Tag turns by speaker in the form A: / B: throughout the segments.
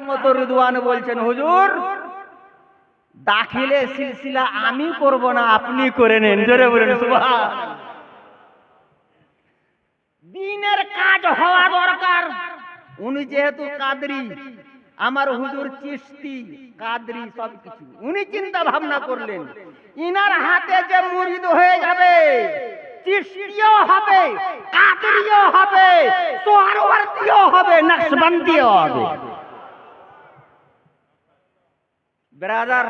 A: রহমতুর রিদওয়ান বলছেন, হুজুর দাখিলে সিলসিলা আমি করব না, আপনি করে নেন। জোরে বলেন সুবহান। দিনের কাজ হওয়া দরকার। উনি যেহেতু কাদরি, আমার হুজুর চিশতি, কাদরি সবকিছু, উনি চিন্তা ভাবনা করলেন ইনার হাতে যে মুরিদ হয়ে যাবে, চিশতিও হবে, কাদরিও হবে, সোহরাওয়ার্দীও হবে, নকশবন্দিও হবে। ব্রাদার,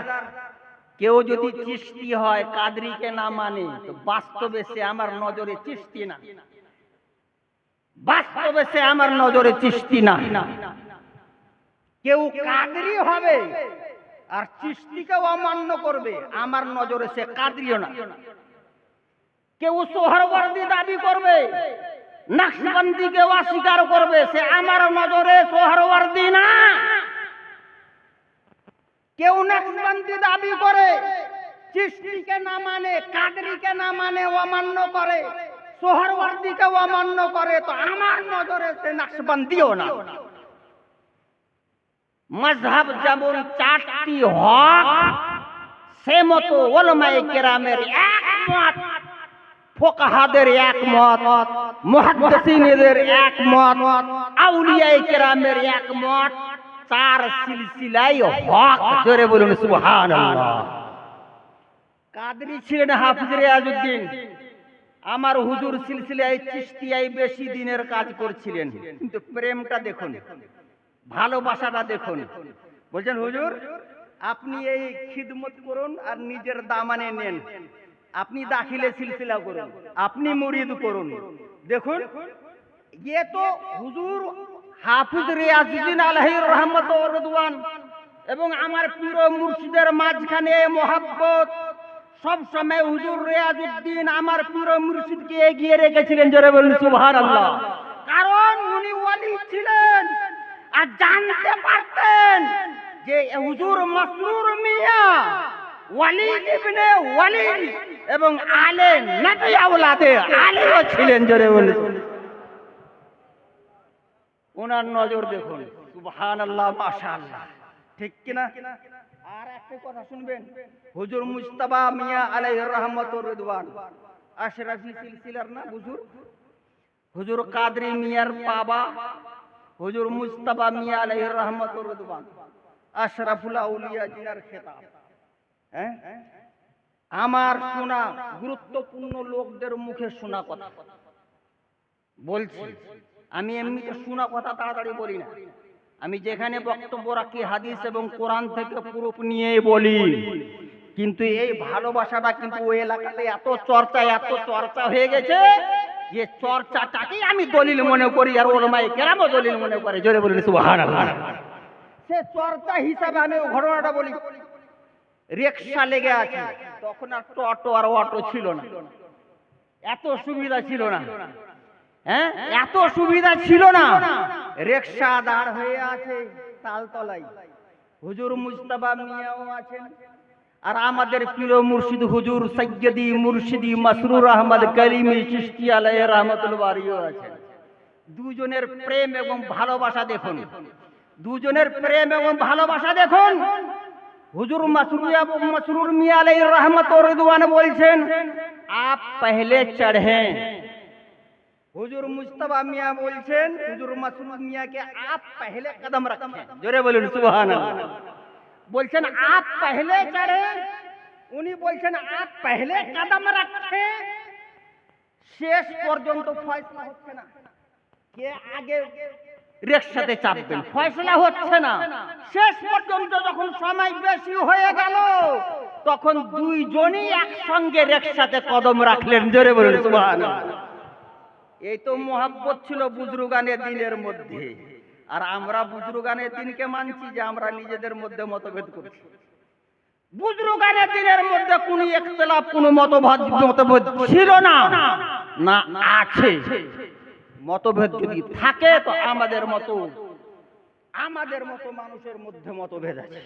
A: কেউ যদি চিশতি হয়, কাদরিকে না মানে, তো বাস্তবে সে আমার নজরে চিশতি না, বাস্তবে সে আমার নজরে চিশতি না। কেউ কাদরি হবে আর চিশতিকেও অমান্য করবে, আমার নজরে সে কাদরিও না। কেউ সোহরাওয়ার্দী দাবি করবে, নকশবন্দিকে অস্বীকার করবে, সে আমার নজরে সোহরাওয়ার্দী না। কেউ নকশবন্দি দাবি করে, চিশতিকে না মানে, কাদরিকে না মানে, অমান্য করে, সোহরাওয়ার্দীকে অমান্য করে, তো আমার নজরে সে নকশবন্দিও না। মাযহাব যেমন চারটি হক, সে মতো উলামায়ে কেরামের একমত, ফুকাহাদের একমত, মুহাদ্দিসিনদের একমত, আউলিয়ায়ে কেরামের একমত, চার সিলসিলাই হক। জোরে বলুন সুবহানাল্লাহ। কাদরি ছিলেন হাফিজ রিয়াজউদ্দিন, আমার হুজুর সিলসিলায় চিশতিয়ায় বেশি দিনের কাজ করছিলেন, কিন্তু প্রেমটা দেখুন, ভালোবাসাটা দেখুন। বলছেন হুজুর আপনি এই খিদমত করুন আর নিজের দামানে নেন, আপনি দাখিলে সিলসিলা করুন, আপনি মুরিদ করুন। দেখুন, ये তো হুজুর হাফিজ রিয়াজউদ্দিন আলাইহির রহমত ও রিদওয়ান এবং আমার পীর মুর্শিদের মাঝখানে মহব্বত, সব সময় হুজুর রিয়াজউদ্দিন আমার পীর মুর্শিদকে এগিয়ে রেখেছিলেন। জোরে বলুন সুবহানাল্লাহ। কারণ উনি ওয়ালি ছিলেন আর জানতে পারতেন যে হুজুর মাসরুর মিয়া ওয়ালি ইবনে ওয়ালি এবং আলে নবী আওলাদে আলীও ছিলেন। জোরে বলুন, ওনার নজর দেখুন সুবহানাল্লাহ, মাশাআল্লাহ, ঠিক কিনা? আর একটা কথা শুনবেন, হুজুর মুজতবা মিয়া আলাইহির রহমতুর রিদওয়ান আশরাফি সিলসিলার না হুজুর, হুজুর কাদরি মিয়ার বাবা হুজুর মুজতবা মিয়া আলাইহির রহমতুর রিদওয়ান আশরাফুল আউলিয়া জিনার খেতাব। হ্যাঁ, আমার শোনা গুরুত্বপূর্ণ লোকদের মুখে শোনা কথা বলছি। আমি এমনিতে শোনা কথা তাড়াতাড়ি বলি না, আমি যেখানে বক্তব্য রাখি হাদিস এবং কোরআন থেকে প্রুফ নিয়ে বলি। কিন্তু এই ভালোবাসাটা কিন্তু ওই এলাকাতে এত চর্চা হয়ে গেছে যে চর্চাটাকেই আমি দলিল মনে করি আর উলামায়ে কেরামও দলিল মনে করে। জোরে বলুন সুবহানাল্লাহ। সে চর্চা হিসাবে আমি ঘটনাটা বলি। রিকশা লেগে আছে, তখন আর টোটো আর অটো ছিল না, এত সুবিধা ছিল না। হ্যাঁ, এত সুবিধা ছিল না। রিকশা দাঁড় হয়ে আছে তালতলায়, হুজুর মুজতবা মিয়াও আছেন আর আমাদের পীর মুর্শিদ হুজুর সৈয়দি মুর্শিদি মাসরুর আহমদ করিমি চিশতি আলাইহি রহমাতুল্লাহ বারিও আছেন। দুজনের প্রেম এবং ভালোবাসা দেখুন, দুজনের প্রেম এবং ভালোবাসা দেখুন। হুজুর মাসরুর মিয়া আলাইহি রহমতুর রিদওয়ান বলছেন, आप पहले चढ़े। হুজুর মুজতবা মিয়া বলছেন হুজুর মাসরুর মিয়াকে, आप पहले कदम रखें। জোরে বলুন সুবহানাল্লাহ। বলছেন आप पहले चढ़े, উনি বলছেন आप पहले कदम रखें। শেষ পর্যন্ত ফয়সালা হচ্ছে না, কে আগে রিকশাতে চাপবেন, ফয়সালা হচ্ছে না। শেষ পর্যন্ত যখন সময় বেশি হয়ে গেল, তখন দুইজনই একসঙ্গে রিকশাতে কদম রাখলেন। জোরে বলুন সুবহানাল্লাহ। এই তো মোহাব্বত ছিল বুজরুগানে দিনের মধ্যে। আর আমরা বুজরুগানে দিনকে মানছি যে আমরা নিজেদের মধ্যে মতভেদ করছি। বুজরুগানে দিনের মধ্যে কোনো ইখতিলাফ, কোনো মতভেদ ছিল না, না আছে। মতভেদ যদি থাকে তো আমাদের মতো মানুষের মধ্যে মতভেদ আছে,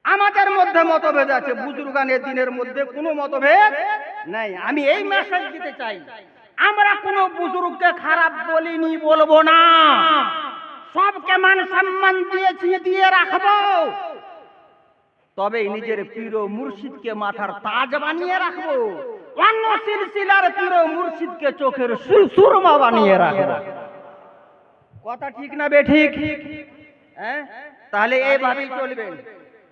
A: আমাদের মধ্যে মতভেদ আছে। বুজরুগানের দিনের মধ্যে কোনো মতভেদ নাই। আমি এই মেসেজ দিতে চাই, আমরা কোনো বুজুর্গকে খারাপ বলিনি, বলবো না। সবকে মান সম্মান দিয়েছি, দিয়ে রাখবো, তবে নিজের পীর ও মুর্শিদকে মাথার তাজ বানিয়ে রাখবো, অন্য সিলসিলার পীর ও মুর্শিদকে চোখের সুরমা বানিয়ে রাখবো। কথা ঠিক না বেঠিক? হ্যাঁ, তাহলে এইভাবেই চলবেন।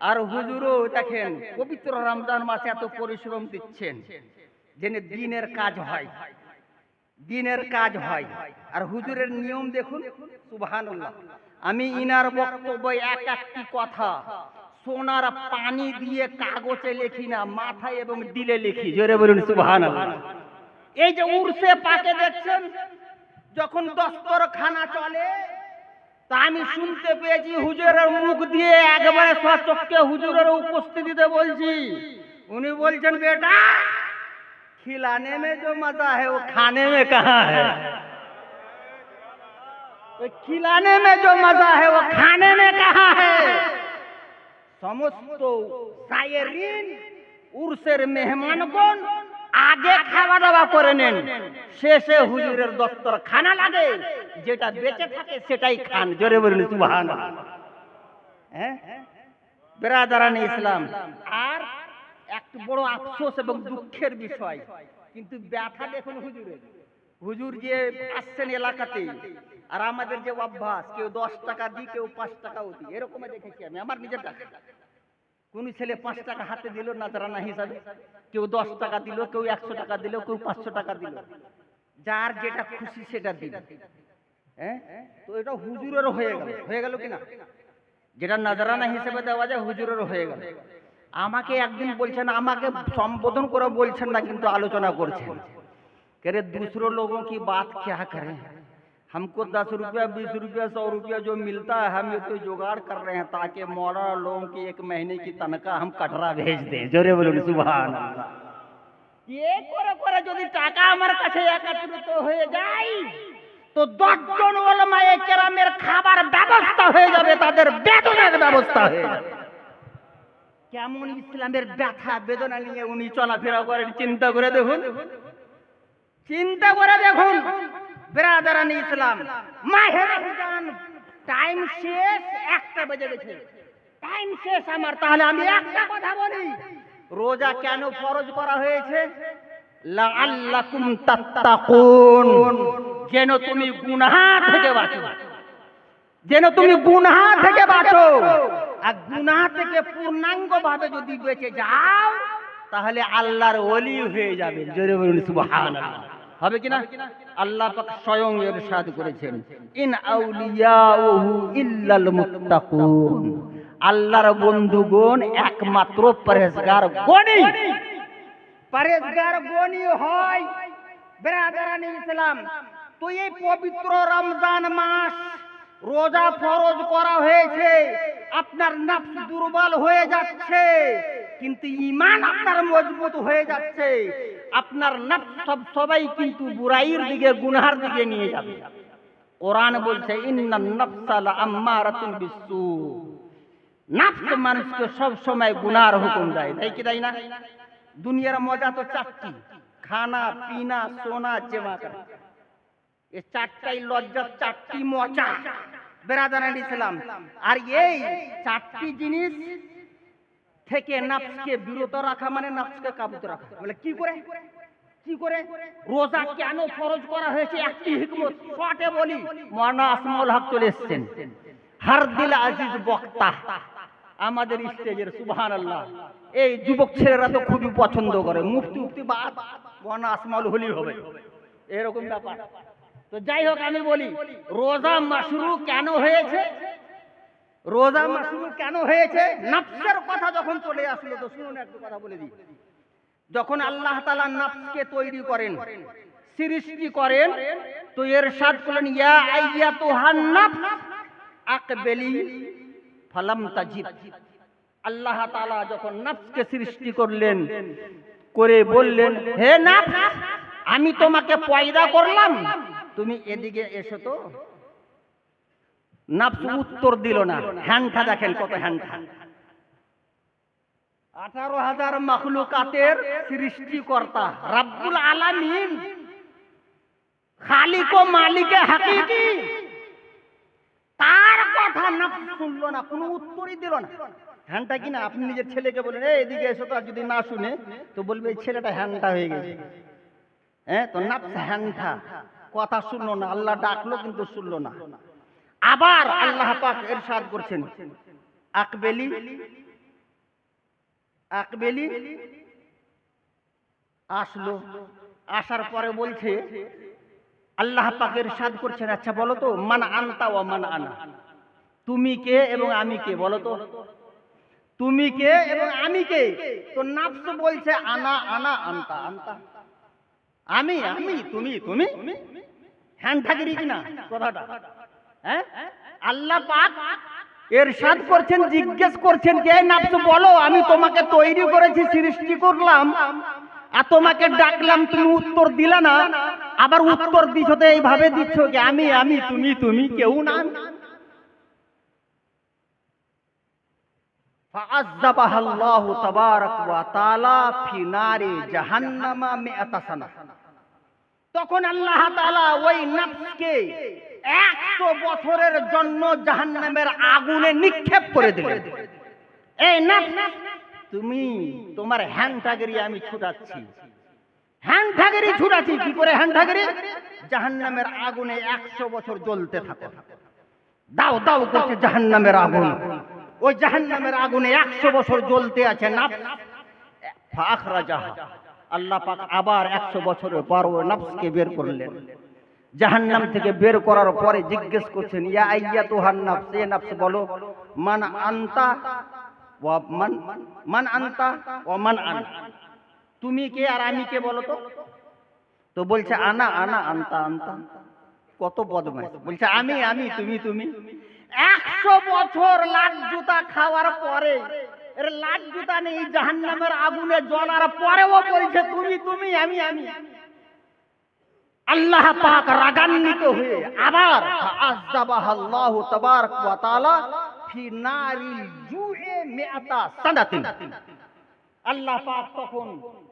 A: আর হুজুরও দেখেন পবিত্র রমজান মাসে এত পরিশ্রম দিচ্ছেন যেন দিনের কাজ হয়, দিনের কাজ হয়। আর হুজুরের নিয়ম দেখুন, সুবহানাল্লাহ। আমি ইনার বক্তব্য এক একটি কথা সোনার পানি দিয়ে কাগজে লিখি না, মাথায় এবং দিলে লিখি। জোরে বলুন সুবহানাল্লাহ। এই যে উরসে পাকে দেখছেন, যখন দস্তরখানা চলে, তা আমি শুনতে পেয়েছি হুজুরের মুখ দিয়ে একবারে সচক্ষে হুজুরের উপস্থিতিতে বলছি, উনি বলছেন, বেটা खिलाने में जो मजा है वो खाने में कहाँ है? खिलाने में जो मजा है वो खाने में कहाँ है? समस्त सायरीन उर्सेर मेहमानगण आगे खावा दावा करे नेन, शेषे हुजूरेर दस्तरखाना लागे, जेटा बेঁচে থাকে সেটাই খান। জোরে বলুন সুবহানাল্লাহ। হ্যাঁ বেরাদারানে ইসলাম, আর একটু বড় আফসোস এবং দুঃখের বিষয়, কিন্তু ব্যথা দেখুন হুজুরের। হুজুর যে আসছেন এলাকাতে, আর আমাদের যে অভ্যাস, কেউ 10 টাকা দিই, কেউ 5 টাকাও দিই, এরকম দেখেছি আমি আমার নিজের কাছে। কোন ছেলে 5 টাকা হাতে দিল নাজরানা হিসাবে, কেউ 10 টাকা দিল, কেউ 100 টাকা দিল, কেউ 500 টাকা দিল, যার যেটা খুশি সেটা দিল। হ্যাঁ, তো এটা হুজুরের হয়ে গেল কিনা? যেটা নাজরানা হিসেবে দেওয়া যায় হুজুরের হয়ে গেল। আমাকে একদিন বলছেন, আমাকে সম্বোধন করে বলছেন না, কিন্তু আলোচনা করছেন, কে दूसरों लोगों की बात क्या करें, हमको 10 रुपया 20 रुपया 100 रुपया जो मिलता है, हम ये तो जुगाड़ कर रहे हैं ताकि मौलाना लोगों की 1 महीने की तनख्वाह हम कटरा भेज दें। जोरे बोलুন সুবহানাল্লাহ। ये করে করে যদি টাকা আমার কাছে একত্রিত হয়ে যায়, তো 10 জন উলামায়ে কেরামের খাবার ব্যবস্থা হয়ে যাবে, তাদের বেতনের ব্যবস্থা হয়ে যাবে। কেমন ইসলামের ব্যথা বেদনা নিয়ে উনি চলাফেরা করেন, চিন্তা করে দেখুন, চিন্তা করে দেখুন। বেরাদারানি ইসলাম, মাহে রমজান টাইম শেষ, 1টা বেজে গেছে, টাইম শেষ আমার। তাহলে আমি একটা কথা বলি, রোজা কেন ফরজ করা হয়েছে? লাআল্লাকুম তাত্তাকুন, যেন তুমি গুনাহ থেকে বাঁচো, যেন তুমি গুনাহ থেকে বাঁচো। আর গুনাহ থেকে পূর্ণাঙ্গ ভাবে যদি বেঁচে যাও, তাহলে আল্লাহর ওলি হয়ে যাবে। জোরে বলুন সুবহানাল্লাহ। হবে কিনা? আল্লাহ পাক স্বয়ং ইরশাদ করেছেন, ইন আউলিয়াউহু ইল্লাল মুত্তাকুন, আল্লাহর বন্ধুগণ একমাত্র পরহেজগার গণী। পরহেজগার গণী হয় বেরাদারানি ইসলাম। তো এই পবিত্র রমজান মাস রোজা ফরজ করা হয়েছে, আপনার নফস দুর্বল হয়ে যাচ্ছে, কিন্তু ঈমান আপনার মজবুত হয়ে যাচ্ছে। আপনার নফস সবাই কিন্তু বুরাইয়ের দিকে, গুনাহের দিকে নিয়ে যাবে। কোরআন বলছে, ইন্নান নফসা লাআম্মারাতুন বিসসু, নফস মানুষকে সব সময় গুনাহের হুকুম দেয়, তাই কি তাই না? দুনিয়ার মজা তো 4টি, খানা পিনা সোনা জমা করা, এই 4টাই লজ্জা, 4টি মজা বেরাদারানি ইসলাম। আর এই 4টি জিনিস থেকে নফসকে বিরত রাখা মানে নফসকে কাবুতে রাখা। বলে কি করে? কি করে রোজা কেন ফরজ করা হয়েছে? একটি হিকমত শর্টে বলি, মাওলানা আসমাউল হক চলে এসেছেন, হর দিল আজিজ বক্তা আমাদের স্টেজের, সুবহানাল্লাহ। এই যুবক ছেলেরা তো খুবই পছন্দ করে, মুফতি মুফতি বাদ মাওলানা আসমাউল হলি হবে, এরকম ব্যাপার। তো যাই হোক, আমি বলি রোজা মাশরু কেন হয়েছে? রোজা মাশরু কেন হয়েছে? নফসের কথা যখন চলে আসলো, তো শুনুন একটু কথা বলে দিই। যখন আল্লাহ তাআলা নফসকে তৈরি করেন, সৃষ্টি করেন, তো ইরশাদ করলেন, ইয়া আইয়াতুহান নফস আকবিলি ফালাম তাজিদ। আল্লাহ তাআলা যখন নফসকে সৃষ্টি করলেন, করে বললেন, হে নফস, আমি তোমাকে পয়দা করলাম, তুমি এদিকে এসো। তো নফস উত্তর দিল না। হ্যান্ডটা দেখেন কত হ্যান্ডটা, 18,000 মাখলুকাতের সৃষ্টিকর্তা রব্বুল আলামিন, খালিক ও মালিকে হাকিকি, তার কথা নফস শুনলো না, কোনো উত্তরই দিল না। হ্যানটা কিনা আপনি নিজের ছেলেকে বলেন এই এদিকে এসো, তো আর যদি না শুনে তো বলবে এই ছেলেটা হ্যানটা হয়ে গেছে। হ্যাঁ, তো নফস হ্যানটা, কথা শুনলো না, আল্লাহ ডাকলো কিন্তু শুনলো না। আবার আল্লাহ পাক ইরশাদ করছেন আকবেলি আকবেলি, আসলো। আসার পরে বলছে আল্লাহ পাক ইরশাদ করছেন আচ্ছা বলো তো মান আনতা ওয়া মান আনা, তুমি কে এবং আমি কে, বলো তো তুমি কে এবং আমি কে। তো নফস বলছে আনা আনা আনতা আনতা, আমি আমি তুমি তুমি। হ্যান্ড থাকিরি কিনা কথাটা? হ্যাঁ, আল্লাহ পাক ইরশাদ করছেন, জিজ্ঞেস করছেন যে নফস বলো আমি তোমাকে তৈরি করেছি, সৃষ্টি করলাম, আর তোমাকে ডাকলাম তুমি উত্তর দিলা না, আবার উত্তর দিছো তো এইভাবে দিচ্ছ যে আমি আমি তুমি তুমি, কেউ না। ফাআযাবাহা আল্লাহু তাবারাক ওয়া তাআলা ফি নারি জাহান্নামা মিআতা সানা। তখন আল্লাহ তাআলা ওই নফসকে 100 বছরের জন্য জাহান্নামের আগুনে নিক্ষেপ করে দিলেন। এই নফস তুমি তোমার হ্যান্ডটাগেরি আমি ছুটাচ্ছি, হ্যান্ডটাগেরি ছুটাচ্ছি। কি করে হ্যান্ডটাগেরি? জাহান্নামের আগুনে 100 বছর জ্বলতে থাকো, দাও দাও করছে জাহান্নামের আগুন। ওই জাহান্নামের আগুনে 100 বছর জ্বলতে আছে নফস। ফাখরাজাহা, আল্লাহ পাক আবার 100 বছরের পর ওই নফসকে বের করলেন জাহান্নাম থেকে। বের করার পরে জিজ্ঞেস করছেন ইয়া আইয়াতুহান নফস, এ নফস বলো মান আনতা ওয়া মান আনতা ওয়া মান আনা, তুমি কে আর আমি কে বলো তো। তো বলছে আনা আনা আনতা আনতা। কত বদমাইশ, বলছে আমি আমি তুমি তুমি। 100 বছর লাট জুতা খাওয়ার পরে, এর লাট জুতা নেই, জাহান্নামের আগুনে জ্বলার পরেও বলছে তুমি তুমি আমি আমি। আল্লাহ পাক রাগান্বিত হয়ে আবার আযাবাহা আল্লাহু তাবারাক ওয়া তাআলা ফি নারিল জুএ মিআতা সানাতিন। আল্লাহ পাক তখন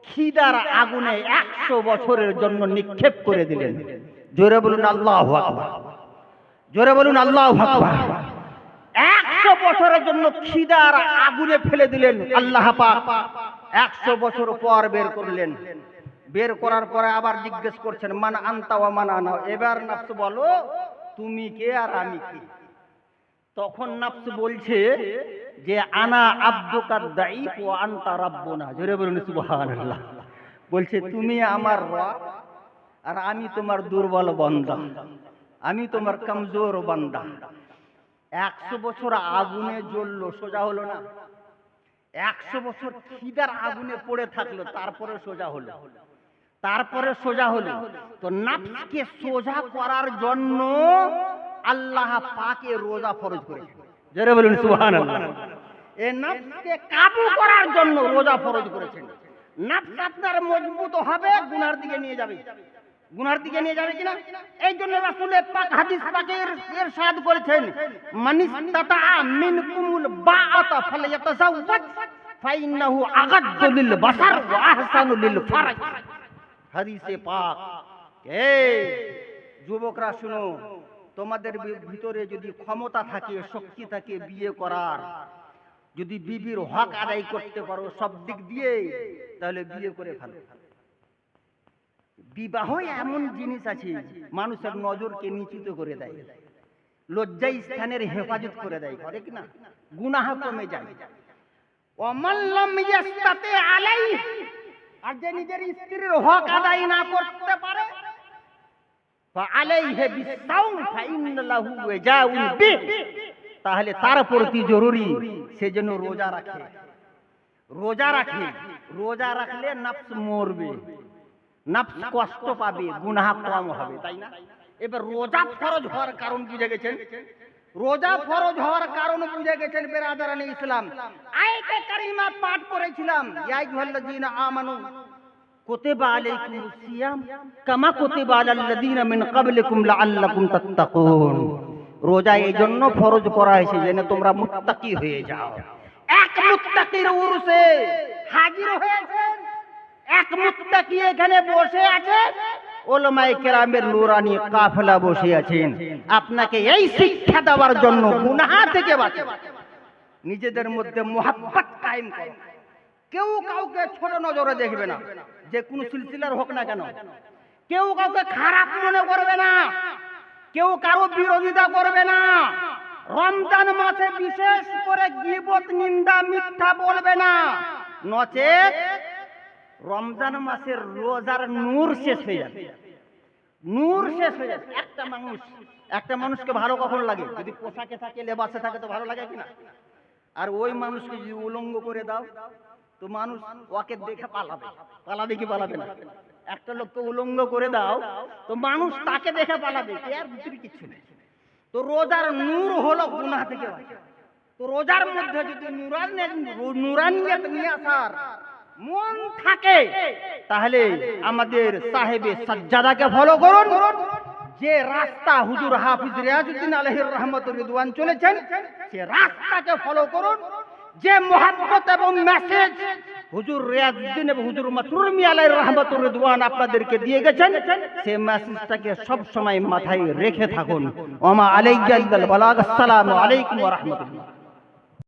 A: খিদার আগুনে 100 বছরের জন্য নিক্ষেপ করে দিলেন। জোরে বলুন আল্লাহু আকবার, জোরে বলুন আল্লাহু আকবার। 100 বছরের জন্য খিদার আগুনে ফেলে দিলেন আল্লাহ পাক। 100 বছর পর বের করলেন। বের করার পরে আবার জিজ্ঞেস করছেন মান আনতা ওয়া মান আনা, এবার নফস বলো তুমি কে আর আমি কে। তখন নফস বলছে যে আনা আব্দুকা দাঈফ ওয়া আনতা রাব্বুনা। জোরে বলুন সুবহানাল্লাহ। বলছে তুমি আমার রব আর আমি তোমার দুর্বল বান্দা, আমি তোমার কমজোর বান্দা। 100 বছর আগুনে জ্বললো, সোজা হলো না। 100 বছর খিদার আগুনে পড়ে থাকলো, তারপরে সোজা হলো, তারপরে সোজা হলো। তো নফসকে সোজা করার জন্য আল্লাহ পাকে রোজা ফরজ করেছেন। যারা বলুন সুবহানাল্লাহ। এই নফসকে কাবু করার জন্য রোজা ফরজ করেছেন। নফস আপনার মজবুত হবে, গুনার দিকে নিয়ে যাবে, গুনার দিকে নিয়ে যাবে কিনা। এই জন্য রাসূল পাক হাদিস পাকে ইরশাদ করেছেন মানিস্তাতা মিনকুমুল বাআতা ফালইয়াতাযাওয়াজ ফাইন্নাহু আগাদ্দু লিল বাসার ওয়া আহসানু লিল ফারজ। হাদিসে পাক। এই যুবকরা শুনো, তোমাদের ভিতরে যদি ক্ষমতা থাকে, শক্তি থাকে বিয়ে করার, যদি বিবির হক আদায় করতে পারো সব দিক দিয়ে, তাহলে বিয়ে করে ফেলো। বিবাহ এমন জিনিস আছে মানুষের নজরকে নিচুতে করে দেয়, লজ্জা স্থানের হেফাজত করে দেয়, করে কিনা, গুনাহ কমে যায়। ওমান লাম ইয়াস্তাতি আলাইহি, আর যে নিজের স্ত্রীর হক আদায় না করতে পারে ফাআলাইহি বিসাওম ফাইন্না লাহু ওয়াজাউন বিহ, তাহলে তার প্রতি জরুরি সে যেন রোজা রাখে। রোজা রাখে, রোজা রাখলে নফস মরবে, নফস কষ্ট পাবে, গুনাহ কম হবে, তাই না। এবার রোজা ফরজ হওয়ার কারণ বুঝে গেছেন, রোজা ফরজ হওয়ার কারণ বুঝে গেছেন বেরাদারানে ইসলাম। আয়াতে কারিমা পাঠ করেছিলাম ইয়া আইয়ুহাল্লাযীনা আমানু কুতিবা আলাইকুমুস সিয়াম কামা কুতিবা আলাল্লাযীনা মিন ক্বাবলিকুম লাআল্লাকুম তাত্তাকুন। রোজা এই জন্য ফরজ করা হয়েছে যেন তোমরা মুত্তাকি হয়ে যাও। এক মুত্তাকির উরসে হাজির হয়েছেন, এক মুত্তাকি এখানে বসে আছে, ওলামায়ে কেরামের নুরানি কাফেলা বসে আছেন আপনাকে এই শিক্ষা দেওয়ার জন্য গুনাহ থেকে বাঁচান। নিজেদের মধ্যে মোহাব্বত কায়েম করো। কেউ কাউকে ছোট নজরে দেখবে না, যে কোনো সিলসিলার হোক না কেন। কেউ কাউকে খারাপ মনে করবে না, কেউ কারো বিরোধিতা করবে না। রমজান মাসে বিশেষ করে গীবত, নিন্দা, মিথ্যা বলবে না, নচেত রমজান মাসের রোজার নূর শেষ হয়ে যাবে। নূর শেষ হয়ে যাবে। একটা মানুষকে ভালো কখন লাগে? যদি পোশাকে থাকে, লেবাসে থাকে তো ভালো লাগে কিনা? আর ওই মানুষকে যদি উলঙ্গ করে দাও তো মানুষ ওকে দেখে পালাবে। পালাবে কি পালাবে না? একটা লোককে উলঙ্গ করে দাও তো মানুষ তাকে দেখে পালাবে, এর ভিতরে কিছু নেই। তো রোজার নূর হলো গুনাহ থেকে বাঁচা। তো রোজার মধ্যে যদি নুরানিয়ত নিয়ে আসার মন থাকে তাহলে আমাদের সাহেবে সাজ্জাদাকে ফলো করুন। যে রাস্তা হুজুর হাফিজ রিয়াজউদ্দিন আলাইহির রহমাতুর রিদওয়ান চলেছেন সে রাস্তাকে ফলো করুন। যে মোহাব্বত এবং মেসেজ হুজুর রিয়াজউদ্দিন এবং হুজুর মাসরুর মিয়া আলাইহির রহমাতুর রিদওয়ান আপনাদেরকে দিয়ে গেছেন, সেই মেসেজটাকে সব সময় মাথায় রেখে থাকুন। ওমা আলাইকা ইল্লাল বালাগ। আসসালামু আলাইকুম ওয়া রাহমাতুল্লাহ।